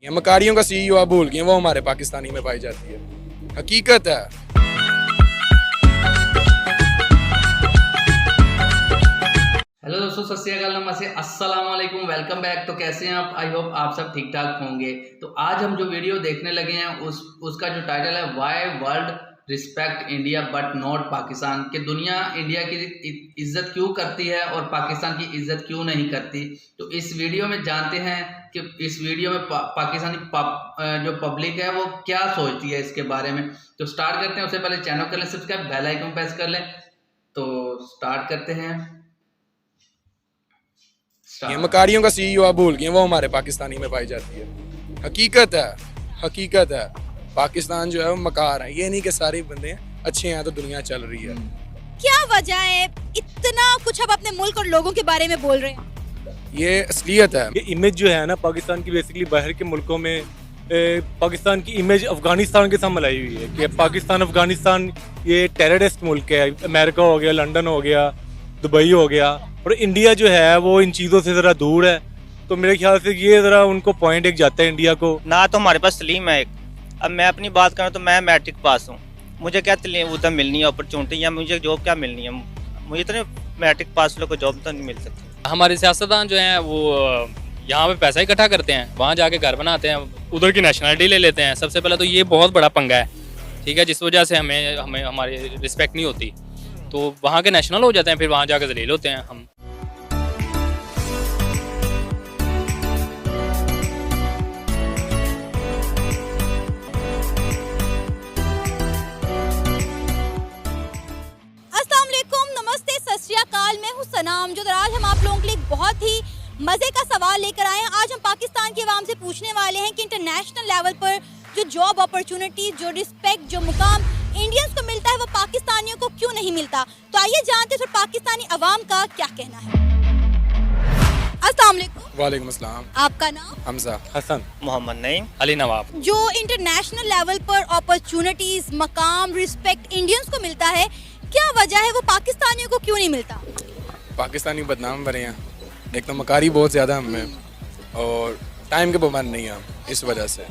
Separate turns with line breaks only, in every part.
ये मकारियों का सीईओ आप भूल गए, वो हमारे पाकिस्तानी में पाई जाती है, हकीकत है।
हेलो दोस्तों, सत श्री अकाल, नमस्ते, अस्सलाम वालेकुम, वेलकम बैक। तो कैसे हैं आप? आई होप आप सब ठीक ठाक होंगे। तो आज हम जो वीडियो देखने लगे हैं उसका जो टाइटल है why world respect India but not Pakistan, कि दुनिया इंडिया की इज्जत क्यों करती है और पाकिस्तान की इज्जत क्यों नहीं करती। तो इस वीडियो में जानते हैं कि इस वीडियो में पाकिस्तानी जो पब्लिक है वो क्या सोचती है इसके बारे में। तो स्टार्ट करते हैं। उससे पहले चैनल कर लें सब्सक्राइब, बेल आइकन प्रेस कर लें। तो स्टार्ट करते हैं।
ये मकारियों का सीईओ आप भूल गए, वो हमारे पाकिस्तानी में पाई जाती है, हकीकत है, हकीकत है। पाकिस्तान जो है वो मकार है, ये नहीं कि सारे बंदे अच्छे हैं तो दुनिया चल रही है।
क्या वजह है इतना कुछ अब अपने मुल्क और लोगों के बारे में बोल रहे हैं?
ये असलियत है।
ये इमेज जो है ना पाकिस्तान की, बेसिकली बाहर के मुल्कों में पाकिस्तान की इमेज अफगानिस्तान के साथ मलाई हुई है कि पाकिस्तान अफगानिस्तान ये टेररिस्ट मुल्क है। अमेरिका हो गया, लंदन हो गया, दुबई हो गया, और इंडिया जो है वो इन चीज़ों से ज़रा दूर है। तो मेरे ख्याल से ये ज़रा उनको पॉइंट एक जाता है इंडिया को।
ना तो हमारे पास तलीम है एक। अब मैं अपनी बात करूँ तो मैं मैट्रिक पास हूँ, मुझे क्या तलीम उधर मिलनी है, अपॉर्चुनिटी, या मुझे जॉब क्या मिलनी है? मुझे तो नहीं, मैट्रिक पास लोग को जॉब तो नहीं मिल सकती।
हमारे सियासतदान जो हैं वो यहाँ पे पैसा इकट्ठा करते हैं, वहाँ जाके घर बनाते हैं, उधर की नेशनलिटी ले लेते हैं। सबसे पहले तो ये बहुत बड़ा पंगा है, ठीक है, जिस वजह से हमें हमारी रिस्पेक्ट नहीं होती। तो वहाँ के नेशनल हो जाते हैं, फिर वहाँ जाकर जलील होते हैं हम।
अस्सलाम वालेकुम, नमस्ते, सत श्री अकाल। मैं हूँ सनाम। जो आज हम आप लोगों के लिए एक बहुत ही मज़े का सवाल लेकर आए हैं। आज हम पाकिस्तान की आवाम से पूछने वाले हैं कि इंटरनेशनल लेवल पर जो जॉब अपॉर्चुनिटीज, जो रिस्पेक्ट, जो मुकाम इंडियंस को मिलता है वो पाकिस्तानियों को क्यों नहीं मिलता। तो आइए जानते हैं पाकिस्तानी अवाम का क्या कहना है। अस्सलाम वालेकुम।
वालेकुम अस्सलाम।
आपका नाम?
हमजा।
हसन।
मोहम्मद नहीं।
अली नवाब।
जो इंटरनेशनल लेवल पर अपॉर्चुनिटीज, मकाम, रिस्पेक्ट इंडियंस को मिलता है, क्या वजह है वो पाकिस्तानियों को क्यों नहीं मिलता?
पाकिस्तानी बदनाम बने हैं, एक तो मकारी बहुत ज़्यादा हमें, और टाइम के पाबंद नहीं हैं इस वजह से।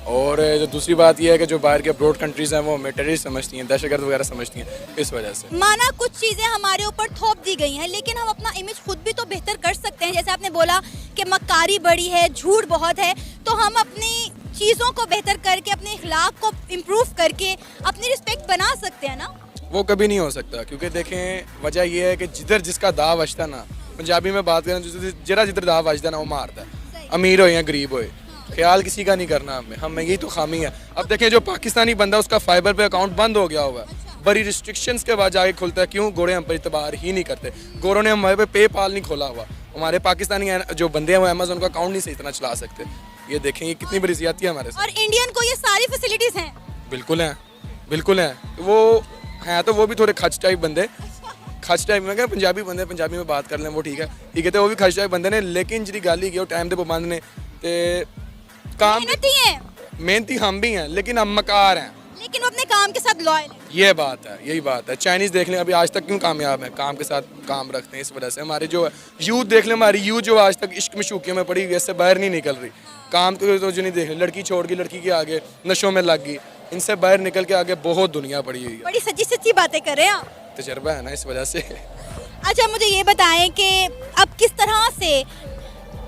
और जो दूसरी बात यह है कि जो बाहर के अब्रोड कंट्रीज़ हैं वो हमें टेररिस्ट समझती हैं, दहशतगर्द वगैरह समझती हैं, इस वजह से।
माना कुछ चीज़ें हमारे ऊपर थोप दी गई हैं, लेकिन हम अपना इमेज खुद भी तो बेहतर कर सकते हैं। जैसे आपने बोला कि मक्कारी बड़ी है, झूठ बहुत है, तो हम अपनी चीज़ों को बेहतर करके, अपने इखलाक को इम्प्रूव करके अपनी रिस्पेक्ट बना सकते हैं ना।
वो कभी नहीं हो सकता, क्योंकि देखें वजह यह है कि जिधर जिसका दाव अजता ना, पंजाबी में बात करें, जरा जिधर दाव अजता ना वो मारता है, अमीर हो या गरीब हो, ख्याल किसी का नहीं करना हमें यही तो खामी है। अब देखें जो पाकिस्तानी बंदा, उसका फाइबर पे अकाउंट बंद हो गया हुआ है, बड़ी रिस्ट्रिक्शंस के बाद जाके खुलता है। क्यों? गोरे हम पर इतबार ही नहीं करते, गोरों ने हमारे पे पेपाल नहीं खोला हुआ। हमारे पाकिस्तानी जो बंदे हैं वो अमेज़न का अकाउंट नहीं सही इतना चला सकते। ये देखें ये कितनी बड़ी ज़्यादती है हमारे साथ।
और इंडियन को ये सारी फैसिलिटीज़ हैं।
बिल्कुल हैं, बिल्कुल हैं। वो हैं तो वो भी थोड़े खच टाइप बंदे, खच टाइप में क्या, पंजाबी बंदे पंजाबी में बात कर लें वो ठीक है, ठीक है, तो वो भी खच टाइप बंदे ने। लेकिन जी गल ही टाइम के पाबंद ने ते काम, मेहनती हम भी हैं लेकिन हम मकार हैं,
लेकिन वो अपने काम के साथ लॉयल हैं।
ये बात है, यही बात है। चाइनीज़ देख लें, अभी आज तक क्यों कामयाब है, काम के साथ काम रखते हैं, इस वजह से। हमारे जो यूथ देख लें, हमारी यूथ जो आज तक इश्क में शूकियों में पड़ी हुई है, इससे बाहर नहीं निकल रही। काम तो जो नहीं देख रही, लड़की छोड़ गई, लड़की के आगे नशों में लग गई, इनसे बाहर निकल के आगे बहुत दुनिया पड़ी हुई है।
बड़ी सच्ची सच्ची बातें कर रहे हैं आप।
तजर्बा है ना, इस वजह से।
अच्छा, मुझे ये बताएं कि अब किस तरह से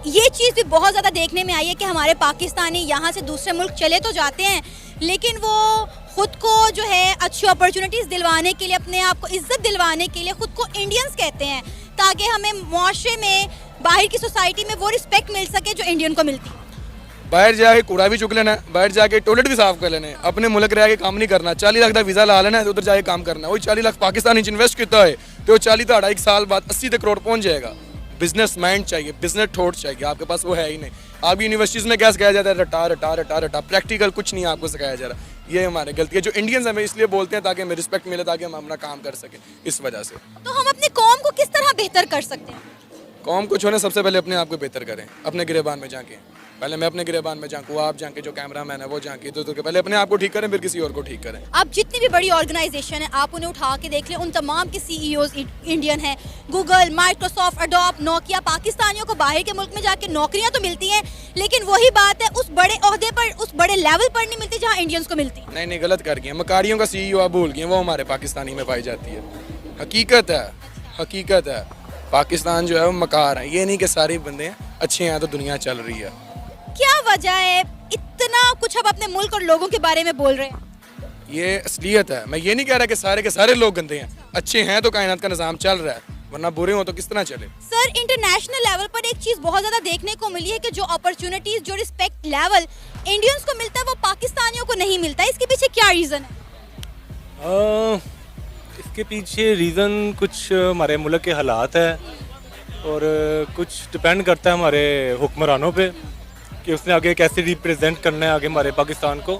ये चीज़ भी बहुत ज़्यादा देखने में आई है कि हमारे पाकिस्तानी यहाँ से दूसरे मुल्क चले तो जाते हैं, लेकिन वो खुद को जो है अच्छी अपॉर्चुनिटीज़ दिलवाने के लिए, अपने आप को इज्जत दिलवाने के लिए खुद को इंडियंस कहते हैं, ताकि हमें मुआशरे में, बाहर की सोसाइटी में वो रिस्पेक्ट मिल सके जो इंडियन को मिलती है।
बाहर जाके कूड़ा भी चुक लेना है, बाहर जाके टॉयलेट भी साफ कर लेना है, अपने मुल्क रह के काम नहीं करना। 40 लाख का वीज़ा ला लेना है तो उधर जाके काम करना है। वही 40 लाख पाकिस्तान इन्वेस्ट किया है तो 40 तो 1.5 साल बाद 80 करोड़ पहुंच जाएगा। बिजनेस माइंड चाहिए, बिजनेस थॉट चाहिए, आपके पास वो है ही नहीं। आप यूनिवर्सिटीज़ में क्या सिखाया जाता है? रटा रटा रटा रटा, प्रैक्टिकल कुछ नहीं आपको सिखाया जा रहा। ये हमारी गलती है। जो इंडियंस हमें इसलिए बोलते हैं ताकि हमें रिस्पेक्ट मिले, ताकि हम अपना काम कर सकें, इस वजह से।
तो हम अपनी कौम को किस तरह बेहतर कर सकते हैं?
कौम को छोड़े, सबसे पहले अपने आप को बेहतर करें, अपने गिरेबान में जाके। पहले मैं अपने गिरेबान में झांकूँ, आप झांके, जो कैमरा मैन है वो झांके, तो पहले अपने आप को ठीक करें, फिर किसी और को ठीक करें।
आप जितनी भी बड़ी ऑर्गेनाइजेशन है आप उन्हें उठा के देख लें, उन तमाम के सीईओज इंडियन हैं। गूगल, माइक्रोसॉफ्ट, अडोब, नोकिया, पाकिस्तानियों को बाहर के मुल्क में जाके नौकरियां तो मिलती हैं, लेकिन वही बात है, उस बड़े लेवल पर नहीं मिलती जहाँ इंडियंस को मिलती है?
नहीं नहीं, गलत कर गए। मकारियों का सीईओ आप भूल गए, वो हमारे पाकिस्तानी में पाई जाती है। हकीकत है, हकीकत है। पाकिस्तान जो है वो मकार है, ये नहीं कि सारे बंदे अच्छे हैं तो दुनिया चल रही है।
क्या वजह है इतना कुछ अब अपने मुल्क और लोगों के बारे में बोल रहे हैं?
ये असलियत है। मैं ये नहीं कह रहा कि सारे के सारे लोग गंदे हैं, अच्छे हैं तो कायनात का निज़ाम चल रहा है, वरना बुरे हो तो किस तरह चले।
सर, इंटरनेशनल लेवल पर एक चीज बहुत ज्यादा देखने को मिली है कि जो अपॉर्चुनिटीज, जो रिस्पेक्ट लेवल इंडियंस को मिलता है वो पाकिस्तानियों को नहीं मिलता है। इसके पीछे क्या रीजन है?
इसके पीछे रीज़न कुछ हमारे मुल्क के हालात है और कुछ डिपेंड करता है हमारे हुक्मरानों पे कि उसने आगे कैसे रिप्रेजेंट करना है आगे हमारे पाकिस्तान को।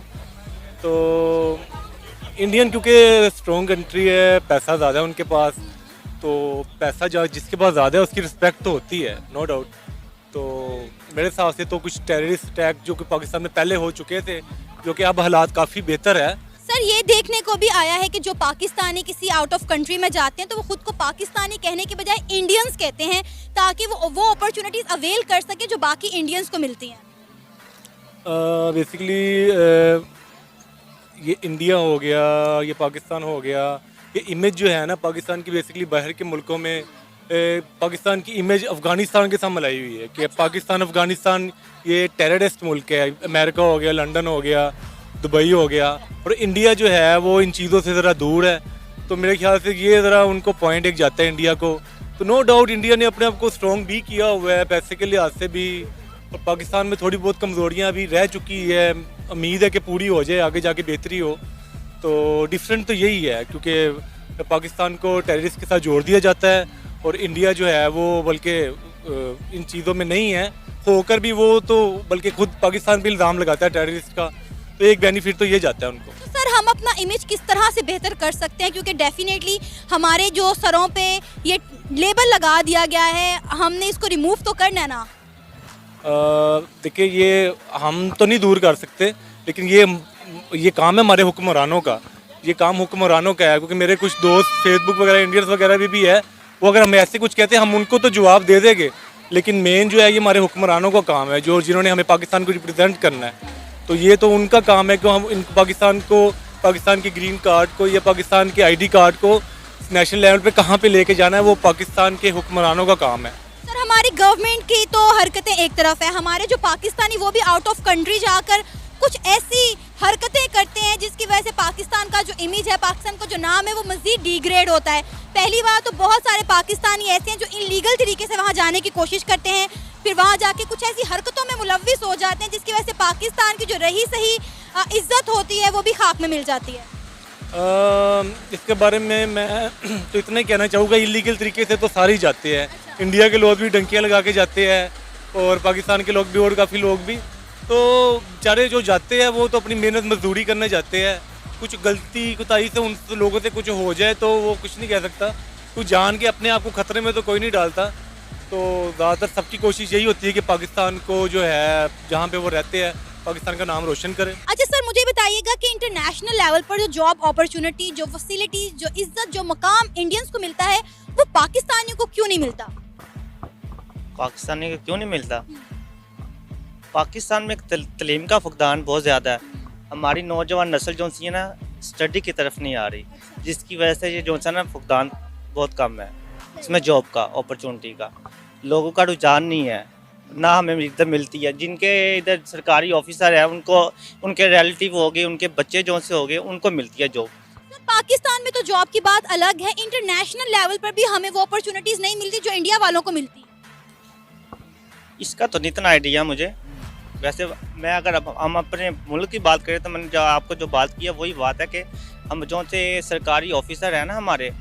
तो इंडियन क्योंकि स्ट्रॉन्ग कंट्री है, पैसा ज़्यादा है उनके पास, तो पैसा जिसके पास ज़्यादा है उसकी रिस्पेक्ट तो होती है, नो डाउट। तो मेरे हिसाब से तो कुछ टेररिस्ट अटैक जो कि पाकिस्तान में पहले हो चुके थे, जो कि अब हालात काफ़ी बेहतर है।
सर, ये देखने को भी आया है कि जो पाकिस्तानी किसी आउट ऑफ कंट्री में जाते हैं तो वो खुद को पाकिस्तानी कहने के बजाय इंडियंस कहते हैं ताकि वो अपॉर्चुनिटीज अवेल कर सके जो बाकी इंडियंस को मिलती हैं।
बेसिकली ये इंडिया हो गया, ये पाकिस्तान हो गया, ये इमेज जो है ना पाकिस्तान की बेसिकली बाहर के मुल्कों में पाकिस्तान की इमेज अफ़गानिस्तान के साथ मिलाई हुई है कि पाकिस्तान अफ़गानिस्तान ये टेररिस्ट मुल्क है। अमेरिका हो गया, लंदन हो गया, दुबई हो गया, और इंडिया जो है वो इन चीज़ों से ज़रा दूर है। तो मेरे ख्याल से ये ज़रा उनको पॉइंट एक जाता है इंडिया को। तो नो डाउट इंडिया ने अपने आप को स्ट्रॉन्ग भी किया हुआ है, पैसे के लिहाज से भी, और पाकिस्तान में थोड़ी बहुत कमज़ोरियाँ भी रह चुकी है। उम्मीद है कि पूरी हो जाए, आगे जाके बेहतरी हो। तो डिफरेंट तो यही है क्योंकि पाकिस्तान को टेररिस्ट के साथ जोड़ दिया जाता है और इंडिया जो है वो बल्कि इन चीज़ों में नहीं है, होकर भी वो तो बल्कि खुद पाकिस्तान पे इल्ज़ाम लगाता है टेररिस्ट का। तो एक बेनिफिट तो ये जाता है उनको।
तो सर, हम अपना इमेज किस तरह से बेहतर कर सकते हैं, क्योंकि डेफिनेटली हमारे जो सरों पे ये लेबल लगा दिया गया है, हमने इसको रिमूव तो करना है ना?
देखिए, ये हम तो नहीं दूर कर सकते, लेकिन ये काम है हमारे हुक्मरानों का। ये काम हुक्मरानों का है क्योंकि मेरे कुछ दोस्त फेसबुक वगैरह इंडियंस वगैरह भी है, वो अगर हमें ऐसे कुछ कहते हैं हम उनको तो जवाब दे देंगे, लेकिन मेन जो है ये हमारे हुक्मरानों का काम है, जो जिन्होंने हमें पाकिस्तान को रिप्रेजेंट करना है। तो ये तो उनका काम है कि हम इन पाकिस्तान के ग्रीन कार्ड को या पाकिस्तान के ID कार्ड को नेशनल लेवल पे कहाँ पे लेके जाना है, वो पाकिस्तान के हुक्मरानों का काम है।
सर, हमारी गवर्नमेंट की तो हरकतें एक तरफ है, हमारे जो पाकिस्तानी वो भी आउट ऑफ कंट्री जाकर कुछ ऐसी हरकतें करते हैं जिसकी वजह से पाकिस्तान का जो इमेज है, पाकिस्तान का जो नाम है, वो मज़ीद डिग्रेड होता है। पहली बात तो बहुत सारे पाकिस्तानी ऐसे हैं जो इलीगल तरीके से वहाँ जाने की कोशिश करते हैं, फिर वहाँ जाके कुछ ऐसी हरकतों में मुलव्विस हो जाते हैं जिसकी वजह से पाकिस्तान की जो रही सही इज्जत होती है वो भी खाक में मिल जाती है।
इसके बारे में मैं तो इतना ही कहना चाहूँगा, इलीगल तरीके से तो सारे ही जाते हैं। इंडिया के लोग भी डंकियाँ लगा के जाते हैं और पाकिस्तान के लोग भी और काफ़ी लोग भी। तो बेचारे जो जाते हैं वो तो अपनी मेहनत मजदूरी करने जाते हैं। कुछ गलती कुताही से उन लोगों से कुछ हो जाए तो वो कुछ नहीं कह सकता। कुछ जान के अपने आप को ख़तरे में तो कोई नहीं डालता। तो ज़्यादातर सबकी कोशिश यही होती है कि पाकिस्तान को जो है जहाँ पे वो रहते हैं पाकिस्तान का नाम रोशन करें।
अच्छा सर, मुझे बताइएगा कि इंटरनेशनल लेवल पर जो जॉब अपॉर्चुनिटी, जो फैसिलिटीज, जो इज्जत, जो मकाम इंडियंस को मिलता है वो पाकिस्तानियों को क्यों नहीं मिलता?
पाकिस्तानी को क्यों नहीं मिलता? पाकिस्तान में तलीम का फुकदान बहुत ज़्यादा है। हमारी नौजवान नस्ल जो सी है ना स्टडी की तरफ नहीं आ रही, जिसकी वजह से ये जो सा ना फुकदान बहुत कम है। इसमें जॉब का अपॉर्चुनिटी का लोगों का रुझान नहीं है, ना हमें इधर मिलती है। जिनके इधर सरकारी ऑफिसर है उनको, उनके रिलेटिव हो गए, उनके बच्चे जो से हो गए, उनको मिलती है जॉब।
पाकिस्तान में तो जॉब की बात अलग है, इंटरनेशनल लेवल पर भी हमें वो अपॉर्चुनिटीज नहीं मिलती जो इंडिया वालों को मिलती।
इसका तो नहीं इतना आइडिया मुझे। वैसे मैं अगर हम अपने मुल्क की बात करें तो मैंने जो आपको जो बात की है वही बात है कि हम जो से सरकारी ऑफिसर हैं ना हमारे,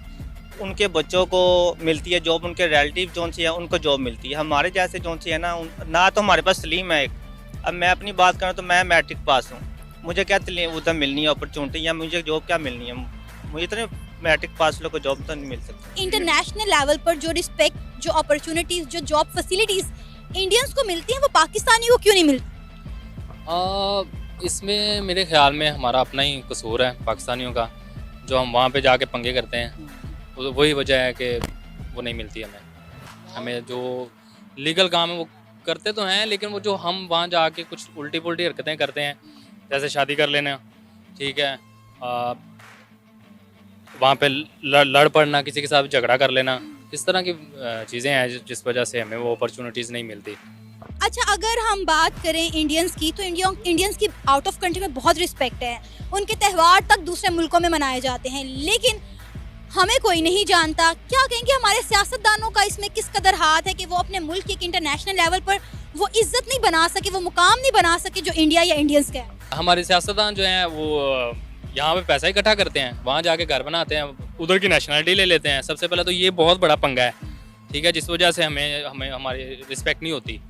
उनके बच्चों को मिलती है जॉब, उनके रिलेटिव जो से है उनको जॉब मिलती है। हमारे जैसे जो से है ना तो हमारे पास तलीम है एक। अब मैं अपनी बात करूँ तो मैं मैट्रिक पास हूँ, मुझे क्या उधर मिलनी है अपॉर्चुनिटी, या मुझे जॉब क्या मिलनी है? मुझे तो मैट्रिक पास लोग को जॉब तो नहीं मिल सकती।
इंटरनेशनल लेवल पर जो रिस्पेक्ट, जो अपॉर्चुनिटीज, जो जॉब फैसिलिटीज इंडियंस को मिलती हैं वो पाकिस्तानी को क्यों नहीं मिलती?
इसमें मेरे ख्याल में हमारा अपना ही कसूर है पाकिस्तानियों का, जो हम वहाँ पे जाके पंगे करते हैं, वही वजह है कि वो नहीं मिलती हमें जो लीगल काम है वो करते तो हैं, लेकिन वो जो हम वहाँ जाके कुछ उल्टी पुल्टी हरकतें करते हैं जैसे शादी कर लेना, ठीक है, वहाँ पे लड़ पड़ना, किसी के साथ झगड़ा कर लेना, इस तरह की चीज़ें हैं जिस वजह से हमें वो अपॉर्चुनिटीज़ नहीं मिलती।
अच्छा, अगर हम बात करें इंडियंस की, तो इंडियंस की आउट ऑफ कंट्री में बहुत रिस्पेक्ट है। उनके त्यौहार तक दूसरे मुल्कों में मनाए जाते हैं, लेकिन हमें कोई नहीं जानता। क्या कहेंगे हमारे सियासतदानों का इसमें किस कदर हाथ है कि वो अपने मुल्क की एक इंटरनेशनल लेवल पर वो इज्जत नहीं बना सके, वो मुकाम नहीं बना सके जो इंडिया या इंडियंस का है?
हमारे सियासतदान जो हैं वो यहाँ पे पैसा इकट्ठा करते हैं, वहाँ जाके घर बनाते हैं, उधर की नेशनलिटी ले लेते हैं। सबसे पहले तो ये बहुत बड़ा पंगा है, ठीक है, जिस वजह से हमें हमारी रिस्पेक्ट नहीं होती,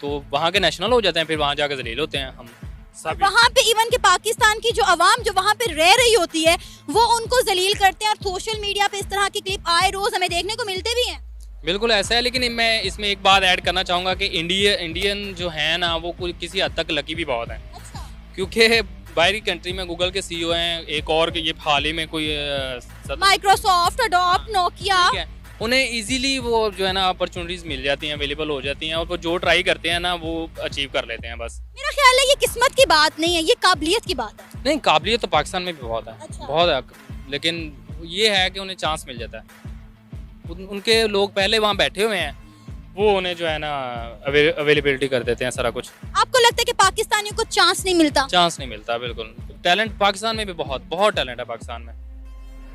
तो वहाँ के नेशनल हो जाते हैं, फिर वहाँ जाकर जलील होते हैं हम सब।
वहाँ पे इवन के पाकिस्तान की जो अवाम जो वहाँ पे रह रही होती है वो उनको जलील करते हैं, और सोशल मीडिया पे इस तरह की क्लिप आए रोज हमें देखने को मिलते भी हैं।
बिल्कुल ऐसा है, लेकिन मैं इसमें एक बात ऐड करना चाहूँगा कि इंडियन जो है ना वो किसी हद तक लकी भी बहुत हैं,
अच्छा।
क्योंकि बाहरी कंट्री में गूगल के CEO हैं, एक और ये हाल ही में कोई
माइक्रोसॉफ्ट, अडोब, नोकिया,
उन्हें इजीली वो जो है ना अपॉर्चुनिटीज़ मिल जाती हैं, अवेलेबल हो जाती हैं, और वो जो ट्राई करते हैं ना वो अचीव कर लेते हैं बस।
मेरा ख्याल है ये किस्मत की बात नहीं है, ये काबिलियत की बात है।
नहीं, काबिलियत तो पाकिस्तान में भी बहुत है,
अच्छा।
बहुत है, लेकिन ये है कि उन्हें चांस मिल जाता है। उनके लोग पहले वहाँ बैठे हुए हैं, वो उन्हें जो है ना अवेलेबिलिटी कर देते हैं सारा कुछ।
आपको लगता है कि पाकिस्तानियों को चांस नहीं मिलता?
चांस नहीं मिलता, बिल्कुल। टैलेंट पाकिस्तान में भी बहुत बहुत टैलेंट है पाकिस्तान में।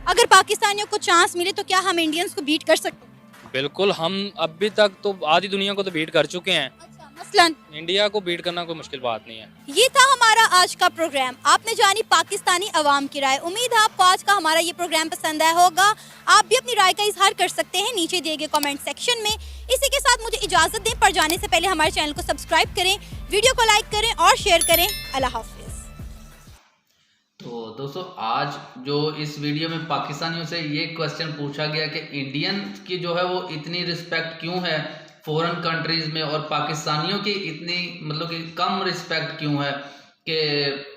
अगर पाकिस्तानियों को चांस मिले तो क्या हम इंडियंस को बीट कर सकते हैं?
बिल्कुल, हम अभी तक तो आधी दुनिया को तो बीट कर चुके हैं।
अच्छा, मसलन
इंडिया को बीट करना कोई मुश्किल बात नहीं है।
ये था हमारा आज का प्रोग्राम। आपने जानी पाकिस्तानी अवाम की राय। उम्मीद है आपको आज का हमारा ये प्रोग्राम पसंद आया होगा। आप भी अपनी राय का इजहार कर सकते हैं नीचे दिए गए कमेंट सेक्शन में। इसी के साथ मुझे इजाजत दें, पर जाने से पहले हमारे चैनल को सब्सक्राइब करें, वीडियो को लाइक करें और शेयर करें। अल्लाह हाफिज।
तो दोस्तों, आज जो इस वीडियो में पाकिस्तानियों से ये क्वेश्चन पूछा गया कि इंडियन की जो है वो इतनी रिस्पेक्ट क्यों है फॉरेन कंट्रीज़ में, और पाकिस्तानियों की इतनी मतलब कि कम रिस्पेक्ट क्यों है, कि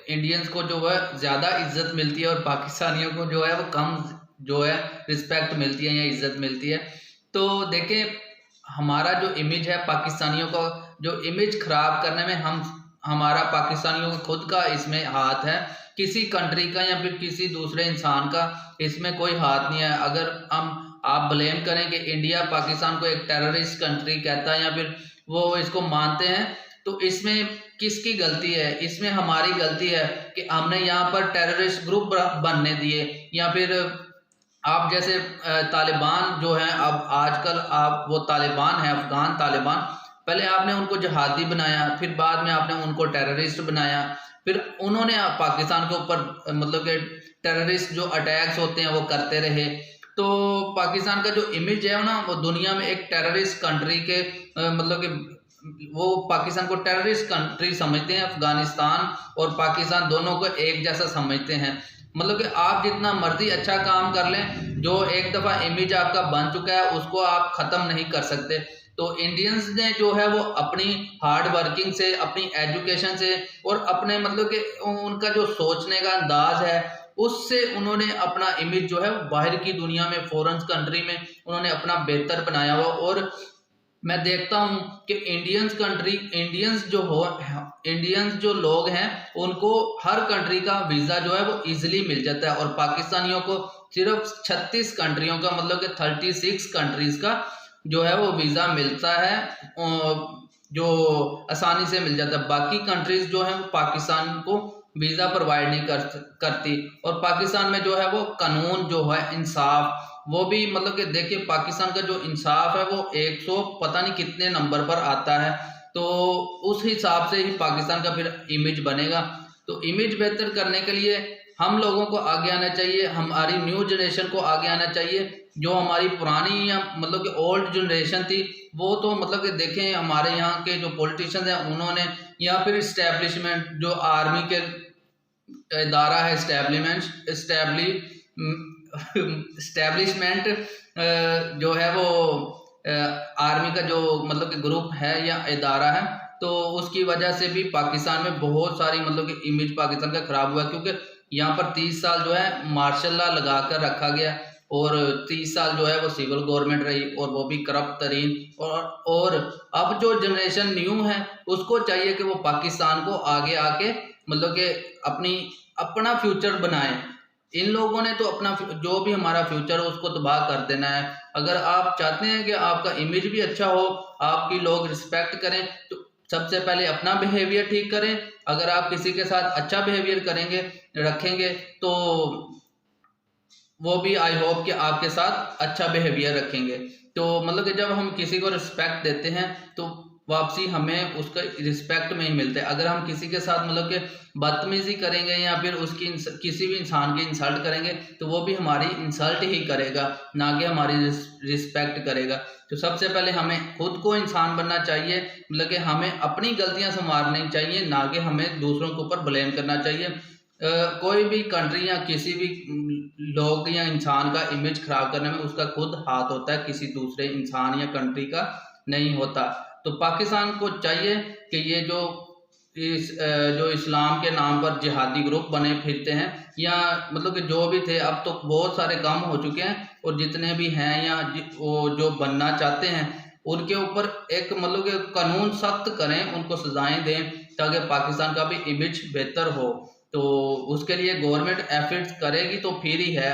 इंडियंस को जो है ज़्यादा इज्जत मिलती है और पाकिस्तानियों को जो है वो कम जो है रिस्पेक्ट मिलती है या इज्जत मिलती है। तो देखें, हमारा जो इमेज है पाकिस्तानियों का, जो इमेज ख़राब करने में हमारा पाकिस्तानियों का खुद का इसमें हाथ है, किसी कंट्री का या फिर किसी दूसरे इंसान का इसमें कोई हाथ नहीं है। अगर आप ब्लेम करें कि इंडिया पाकिस्तान को एक टेररिस्ट कंट्री कहता है या फिर वो इसको मानते हैं, तो इसमें किसकी गलती है? इसमें हमारी गलती है कि हमने यहाँ पर टेररिस्ट ग्रुप बनने दिए, या फिर आप जैसे तालिबान जो है, अब आजकल आप वो तालिबान है, अफगान तालिबान, पहले आपने उनको जहादी बनाया, फिर बाद में आपने उनको टेररिस्ट बनाया, फिर उन्होंने पाकिस्तान के ऊपर मतलब कि टेररिस्ट जो अटैक्स होते हैं वो करते रहे। तो पाकिस्तान का जो इमेज है ना, वो दुनिया में एक टेररिस्ट कंट्री के मतलब कि वो पाकिस्तान को टेररिस्ट कंट्री समझते हैं। अफगानिस्तान और पाकिस्तान दोनों को एक जैसा समझते हैं। मतलब कि आप जितना मर्जी अच्छा काम कर लें, जो एक दफ़ा इमेज आपका बन चुका है उसको आप ख़त्म नहीं कर सकते। तो इंडियंस ने जो है वो अपनी हार्ड वर्किंग से, अपनी एजुकेशन से और अपने मतलब कि उनका जो सोचने का अंदाज है उससे उन्होंने अपना इमेज जो है बाहर की दुनिया में, फॉरेन कंट्री में उन्होंने अपना बेहतर बनाया हुआ। और मैं देखता हूँ कि इंडियंस जो लोग हैं उनको हर कंट्री का वीज़ा जो है वो इजीली मिल जाता है, और पाकिस्तानियों को सिर्फ 36 कंट्रियों का मतलब कि 36 कंट्रीज़ का जो है वो वीज़ा मिलता है, जो आसानी से मिल जाता है। बाकी कंट्रीज जो है वो पाकिस्तान को वीज़ा प्रोवाइड नहीं करती। और पाकिस्तान में जो है वो कानून जो है, इंसाफ, वो भी मतलब कि देखिए पाकिस्तान का जो इंसाफ है वो 100 पता नहीं कितने नंबर पर आता है। तो उस हिसाब से ही पाकिस्तान का फिर इमेज बनेगा। तो इमेज बेहतर करने के लिए हम लोगों को आगे आना चाहिए, हमारी न्यू जनरेशन को आगे आना चाहिए। जो हमारी पुरानी या मतलब कि ओल्ड जनरेशन थी वो तो मतलब कि देखें हमारे यहाँ के जो पॉलिटिशियंस हैं उन्होंने, या फिर इस्टेब्लिशमेंट जो आर्मी के इदारा है, इस्टेब्लिशमेंट जो है वो आर्मी का जो मतलब कि ग्रुप है या इदारा है, तो उसकी वजह से भी पाकिस्तान में बहुत सारी मतलब कि इमेज पाकिस्तान का खराब हुआ, क्योंकि यहाँ पर 30 साल जो है मार्शल लॉ लगा कर रखा गया। और 30 साल जो है वो सिविल गवर्नमेंट रही और वो भी करप्ट तरीन। और अब जो जनरेशन न्यू है उसको चाहिए कि वो पाकिस्तान को आगे आके मतलब कि अपना फ्यूचर बनाए। इन लोगों ने तो अपना जो भी हमारा फ्यूचर है उसको तबाह कर देना है। अगर आप चाहते हैं कि आपका इमेज भी अच्छा हो, आपकी लोग रिस्पेक्ट करें, तो सबसे पहले अपना बिहेवियर ठीक करें। अगर आप किसी के साथ अच्छा बिहेवियर करेंगे रखेंगे तो वो भी आई होप कि आपके साथ अच्छा बिहेवियर रखेंगे। तो मतलब कि जब हम किसी को रिस्पेक्ट देते हैं तो वापसी हमें उसका रिस्पेक्ट में ही मिलता है। अगर हम किसी के साथ मतलब कि बदतमीजी करेंगे या फिर उसकी किसी भी इंसान की इंसल्ट करेंगे तो वो भी हमारी इंसल्ट ही करेगा, ना कि हमारी रिस्पेक्ट करेगा। तो सबसे पहले हमें खुद को इंसान बनना चाहिए, मतलब कि हमें अपनी गलतियां संवारनी चाहिए, ना कि हमें दूसरों के ऊपर ब्लेम करना चाहिए। कोई भी कंट्री या किसी भी लोग या इंसान का इमेज खराब करने में उसका खुद हाथ होता है, किसी दूसरे इंसान या कंट्री का नहीं होता। तो पाकिस्तान को चाहिए कि ये जो इस्लाम के नाम पर जिहादी ग्रुप बने फिरते हैं या मतलब कि जो भी थे, अब तो बहुत सारे कम हो चुके हैं, और जितने भी हैं या वो जो बनना चाहते हैं उनके ऊपर एक मतलब कि कानून सख्त करें, उनको सजाएं दें ताकि पाकिस्तान का भी इमेज बेहतर हो। तो उसके लिए गवर्नमेंट एफर्ट्स करेगी तो फिर ही है,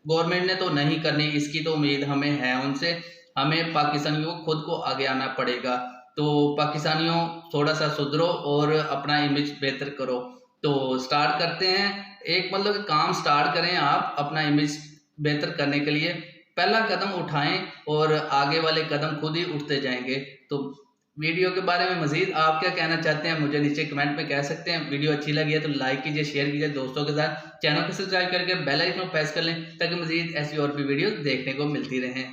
गवर्नमेंट ने तो नहीं करनी, इसकी तो उम्मीद हमें है उनसे। हमें पाकिस्तानियों को खुद को आगे आना पड़ेगा। तो पाकिस्तानियों थोड़ा सा सुधरो और अपना इमेज बेहतर करो। तो स्टार्ट करते हैं, एक मतलब काम स्टार्ट करें आप अपना इमेज बेहतर करने के लिए, पहला कदम उठाएं और आगे वाले कदम खुद ही उठते जाएंगे। तो वीडियो के बारे में मजीद आप क्या कहना चाहते हैं मुझे नीचे कमेंट में कह सकते हैं। वीडियो अच्छी लगी है तो लाइक कीजिए, शेयर कीजिए दोस्तों के साथ, चैनल को सब्सक्राइब करके बेल आइकन प्रेस कर लें ताकि मजीद ऐसी और भी वीडियो देखने को मिलती रहें।